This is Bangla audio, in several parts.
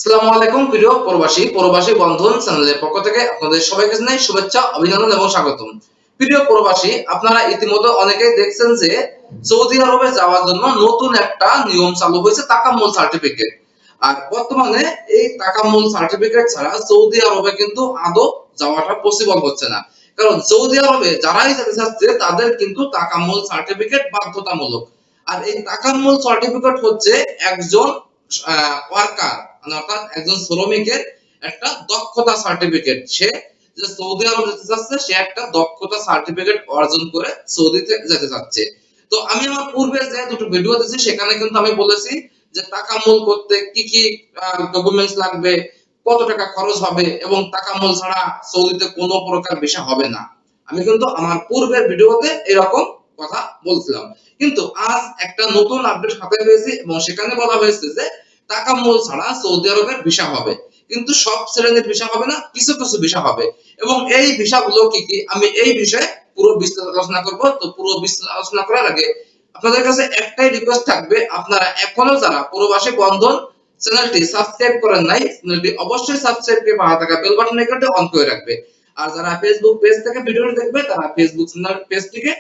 আসসালামু আলাইকুম প্রিয় প্রবাসী বন্ধন চ্যানেলের পক্ষ থেকে আপনাদের সবাইকে জানাই শুভেচ্ছা, অভিনন্দন এবং স্বাগতম। প্রিয় প্রবাসী, আপনারা ইতিমধ্যে অনেকেই দেখছেন যে সৌদি আরবে যাওয়ার জন্য নতুন একটা নিয়ম চালু হয়েছে, তাকাম্মুল সার্টিফিকেট। আর বর্তমানে এই তাকাম্মুল সার্টিফিকেট ছাড়া সৌদি আরবে কিন্তু আদৌ যাওয়াটা পসিবল হচ্ছে না। কারণ সৌদি আরবে যারাই যেতে চাচ্ছে তাদের কিন্তু তাকাম্মুল সার্টিফিকেট বাধ্যতামূলক। আর এই তাকাম্মুল সার্টিফিকেট হচ্ছে একজন ওয়ার্কার অর্থাৎ একজন শ্রমিকের একটা দক্ষতা সার্টিফিকেট। সে যে সৌদি আরব যেতে চাচ্ছে সে একটা দক্ষতা সার্টিফিকেট অর্জন করে সৌদিতে যেতে চাচ্ছে। তো আমি আমার পূর্বে যে দুটো ভিডিও দিয়েছি সেখানে কিন্তু আমি বলেছি যে তাকাম্মুল করতে কি কি ডকুমেন্টস লাগবে, কত টাকা খরচ হবে এবং তাকাম্মুল ছাড়া সৌদিতে কোনো প্রকার ভিসা হবে না। আমি কিন্তু আমার পূর্বের ভিডিওতে এরকম কথা বলছিলাম, কিন্তু আজ একটা নতুন আপডেট হাতে পেয়েছি এবং সেখানে বলা হয়েছে যে তাকাম্মুল ছাড়া সৌদি আরবের ভিসা হবে, কিন্তু সব শ্রেণীর ভিসা হবে না, কিছু কিছু ভিসা হবে। এবং এই ভিসাগুলো কি কি আমি এই বিষয়ে পুরো বিস্তারিত আলোচনা করব। তো পুরো বিস্তারিত আলোচনা করার আগে আপনাদের কাছে একটাই রিকোয়েস্ট থাকবে, আপনারা এখনো যারা প্রবাসী বন্ধন চ্যানেলটি সাবস্ক্রাইব করেন নাই, চ্যানেলটি অবশ্যই সাবস্ক্রাইব করে পাশে থাকা বেল বাটন আইকনটি অন করে রাখবে। আর যারা ফেসবুক পেজ থেকে ভিডিওটি দেখবে তারা ফেসবুক চ্যানেল পেজটিকে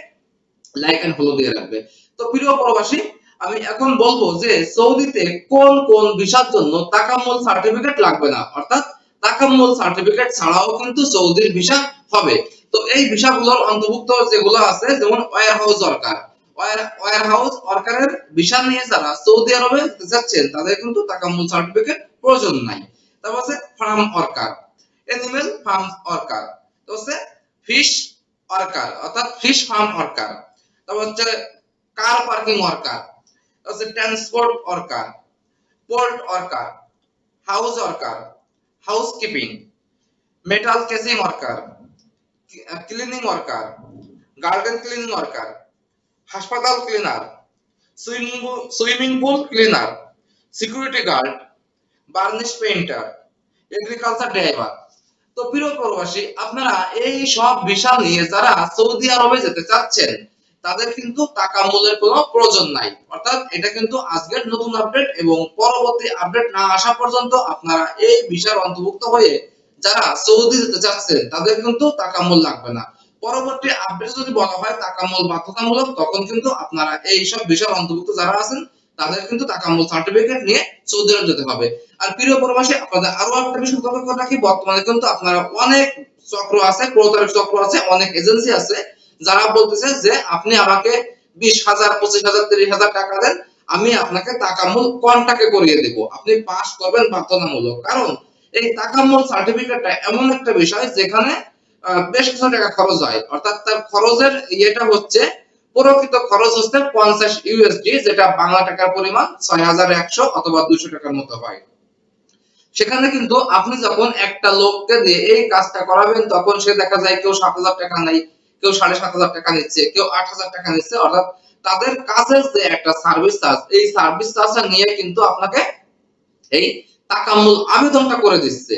লাইক এন্ড ফলো দিয়ে রাখবে। তো প্রিয় প্রবাসী, আমি এখন বলবো যে সৌদিতে কোন কোন ভিসার জন্য তাকাম্মুল সার্টিফিকেট লাগবে না, অর্থাৎ তাকাম্মুল সার্টিফিকেট ছাড়াও কিন্তু সৌদির ভিসা হবে। তো এই ভিসাগুলোর অন্তর্ভুক্ত যেগুলো আছে, যেমন ওয়্যারহাউস ওয়ার্কার, ওয়্যারহাউস ওয়ার্কারের ভিসা নিয়ে যারা সৌদি আরবে যাচ্ছেন তাদের কিন্তু তাকাম্মুল সার্টিফিকেট প্রয়োজন নাই। তারপর আছে farm worker, animal farm worker, তো হচ্ছে ফিশ ওয়ার্কার অর্থাৎ ফিশ ফার্ম ওয়ার্কার, তারপর হচ্ছে কার পার্কিং ওয়ার্কার, তারপর transport worker, port worker, house worker, housekeeping, metal casing worker, cleaning worker, garden cleaning worker, হাসপাতাল cleaner, swimming pool cleaner, security guard, varnish painter, agriculture driver. তো প্রিয় প্রবাসী, আপনারা এই সব ভিসা নিয়ে যারা সৌদি আরবে যেতে চাচ্ছেন তাদের কিন্তু তাকাম্মুলের কোনো প্রয়োজন নাই। অর্থাৎ এটা কিন্তু আজকের নতুন আপডেট এবং পরবর্তী আপডেট না আসা পর্যন্ত আপনারা এই ভিসার অন্তর্ভুক্ত হয়ে যারা সৌদি যেতে চাচ্ছেন তাদের কিন্তু তাকাম্মুল লাগবে না। পরবর্তী আপডেট যদি বলা হয় তাকাম্মুল বাধ্যতামূলক, তখন কিন্তু আপনারা এই সব ভিসার অন্তর্ভুক্ত যারা আছেন তাদের কিন্তু তাকাম্মুল সার্টিফিকেট নিয়ে সৌদি আরব যেতে হবে। আর প্রিয় প্রবাসী, আপনাদের আরো একটা বিষয় সতর্ক করে রাখি, বর্তমানে কিন্তু আপনারা অনেক চক্র আছে, প্রতারক চক্র আছে, অনেক এজেন্সি আছে যারা বলতেছে যে আপনি আমাকে 20,000, 25,000, 30,000 টাকা দেন, আমি আপনাকে তাকাম্মুল কন্টাকে করিয়ে দেব, আপনি পাস করবেন বাধ্যতামূলক। কারণ এই তাকাম্মুল সার্টিফিকেটটা এমন একটা বিষয় যেখানে বেশ কিছু টাকা খরচ হয়, অর্থাৎ তার খরচের ইয়েটা হচ্ছে প্রকৃত খরচ হচ্ছে 50 ইউএসডি, যেটা বাংলা টাকার পরিমাণ 6,100 অথবা 200 টাকার মতো হয়। সেখানে কিন্তু আপনি যখন একটা লোককে দিয়ে এই কাজটা করাবেন তখন সে দেখা যায় কেউ 7,000 টাকা নেয়, কেউ 7,500 টাকা নিচ্ছে, কেউ 8,000 টাকা নিচ্ছে। অর্থাৎ তাদের কাজের যে একটা সার্ভিস চার্জ, এই সার্ভিস চার্জটা নিয়ে কিন্তু আপনাকে এই তাকাম্মুল আবেদনটা করে দিচ্ছে।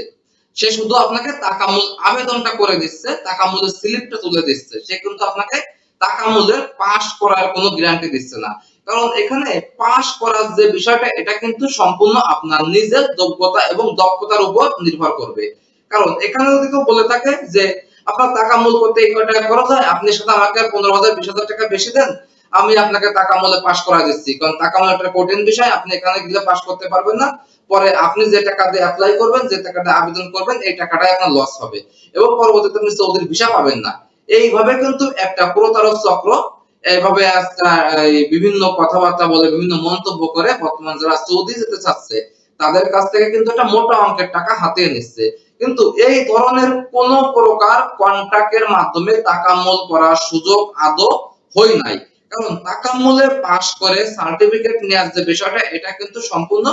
সে শুধু আপনাকে তাকাম্মুল আবেদনটা করে দিচ্ছে, তাকাম্মুলের স্লিপটা তুলে দিচ্ছে, সে কিন্তু আপনাকে তাকাম্মুলের পাস করার কোনো গ্যারান্টি দিচ্ছে না। কারণ এখানে পাস করার যে বিষয়টা এটা কিন্তু সম্পূর্ণ আপনার নিজের যোগ্যতা এবং দক্ষতার উপর নির্ভর করবে। কারণ এখানে যদি কেউ বলে থাকে যে আপনার তাকাম্মুল করতে এই কয় টাকা খরচ হয়, আপনি সাথে আমাকে 15,000, 20,000 টাকা বেশি দেন, আমি আপনাকে তাকাম্মুলে পাস করা দিচ্ছি। কারণ তাকাম্মুল একটা কঠিন বিষয়, আপনি এখানে গেলে পাস করতে পারবেন না। পরে আপনি যে টাকা দিয়ে অ্যাপ্লাই করবেন, যে টাকাটা আবেদন করবেন, এই টাকাটাই আপনার লস হবে এবং পরবর্তীতে আপনি সৌদির ভিসা পাবেন না। এইভাবে কিন্তু একটা প্রতারক চক্র এইভাবে বিভিন্ন কথাবার্তা বলে, বিভিন্ন মন্তব্য করে বর্তমান যারা সৌদি যেতে চাচ্ছে তাদের কাছ থেকে কিন্তু একটা মোটা অঙ্কের টাকা হাতিয়ে নিচ্ছে। কিন্তু এই ধরনের কোন প্রকার কন্ট্রাক্টের মাধ্যমে তাকাম্মুল করার সুযোগ আদৌ হয় নাই। কারণ তাকাম্মুলে পাস করে সার্টিফিকেট নেওয়ার যে বিষয়টা এটা কিন্তু সম্পূর্ণ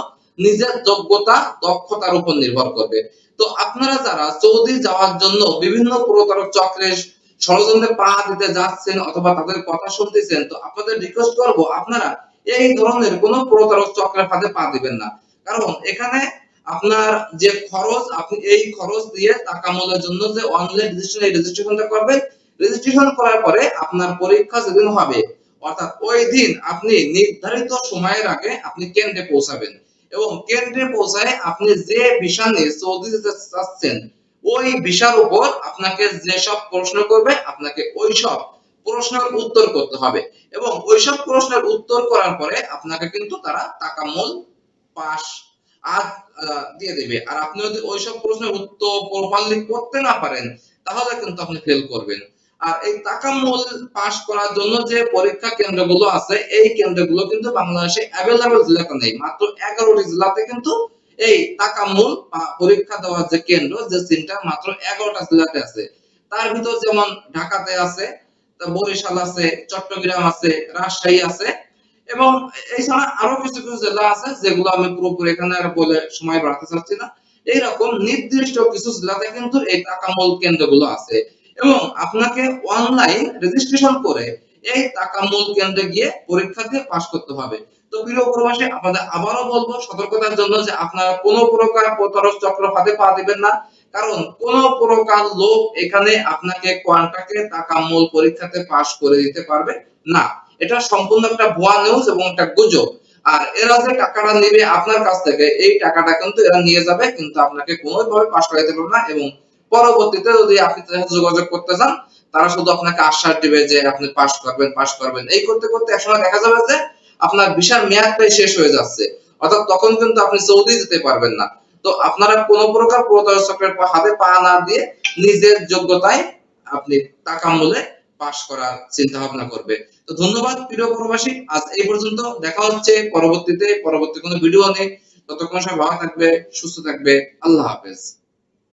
নিজের যোগ্যতা দক্ষতার উপর নির্ভর করবে। তো আপনারা যারা সৌদি যাওয়ার জন্য বিভিন্ন প্রতারক চক্রের ষড়যন্ত্রে পা দিতে যাচ্ছেন অথবা তাদের কথা শুনতেছেন, তো আপনাদের রিকোয়েস্ট করব আপনারা এই ধরনের কোন প্রতারক চক্রের ফাঁদে পা দিবেন না। কারণ এখানে আপনার যে খরচ, আপনি এই খরচ দিয়ে তাকাম্মুলের জন্য যে অনলাইন রেজিস্ট্রেশন, এই রেজিস্ট্রেশনটা করবেন, রেজিস্ট্রেশন করার পরে আপনার পরীক্ষা যেদিন হবে অর্থাৎ ওই দিন আপনি নির্ধারিত সময়ের আগে আপনি কেন্দ্রে পৌঁছাবেন এবং কেন্দ্রে পৌঁছায় আপনি যে ভিসা নিয়ে সৌদি যেতে চাচ্ছেন ওই ভিসার উপর আপনাকে যে সব প্রশ্ন করবে আপনাকে ওই সব প্রশ্নের উত্তর করতে হবে এবং ওই সব প্রশ্নের উত্তর করার পরে আপনাকে কিন্তু তারা তাকাম্মুল পাস দিয়ে দেবে। আর আপনি যদি ওই সব প্রশ্নের উত্তর প্রপারলি করতে না পারেন তাহলে কিন্তু আপনি ফেল করবেন। আর এই তাকাম্মুল পাস করার জন্য যে পরীক্ষা কেন্দ্রগুলো আছে এই কেন্দ্রগুলো কিন্তু বাংলাদেশে অ্যাভেলেবল জেলাতে নেই, মাত্র 11টি জেলাতে কিন্তু এই তাকাম্মুল পরীক্ষা দেওয়ার যে কেন্দ্র যে সেন্টার মাত্র 11টা জেলাতে আছে। তার ভিতর যেমন ঢাকাতে আছে, বরিশাল আছে, চট্টগ্রাম আছে, রাজশাহী আছে এবং এছাড়া আরো কিছু কিছু জেলা আছে যেগুলো আমি পুরোপুরি এখানে আর বলে সময় বাড়াতে চাচ্ছি না। এইরকম নির্দিষ্ট কিছু জেলাতে কিন্তু এই তাকাম্মুল কেন্দ্রগুলো আছে এবং আপনাকে অনলাইন রেজিস্ট্রেশন করে এই তাকাম্মুল কেন্দ্রে গিয়ে পরীক্ষা দিয়ে পাস করতে হবে। তো প্রিয় প্রবাসী, আপনাদের আবারও বলবো সতর্কতার জন্য যে আপনারা কোনো প্রকার প্রতারক চক্র ফাঁদে পা দিবেন না, কারণ কোন প্রকার লোক এখানে আপনাকে কোয়ান্টাকে তাকাম্মুল পরীক্ষাতে পাস করে দিতে পারবে না। এটা সম্পূর্ণ একটা ভুয়া নিউজ এবং একটা গুজব। আর এরা যে টাকাটা নেবে আপনার কাছ থেকে এই টাকাটা কিন্তু এরা নিয়ে যাবে, কিন্তু আপনাকে কোনোভাবে পাস করাতে পারবে না এবং পরবর্তীতে যদি আপনি তাদের সাথে যোগাযোগ করতে চান তারা শুধু আপনাকে আশ্বাস দিবে যে আপনি পাস করবেন। এই করতে করতে একসময় দেখা যাবে যে আপনার ভিসার মেয়াদটাই শেষ হয়ে যাচ্ছে, অর্থাৎ তখন কিন্তু আপনি সৌদি যেতে পারবেন না। তো আপনারা কোনো প্রকার প্রতারক চক্রের হাতে পা না দিয়ে নিজের যোগ্যতায় আপনি তাকাম্মুলে পাস করার চিন্তা ভাবনা করবে। তো ধন্যবাদ প্রিয় প্রবাসী, আজ এই পর্যন্ত। দেখা হচ্ছে পরবর্তী কোনো ভিডিও নিয়ে। ততক্ষণ সবাই ভালো থাকবে, সুস্থ থাকবে। আল্লাহ হাফেজ।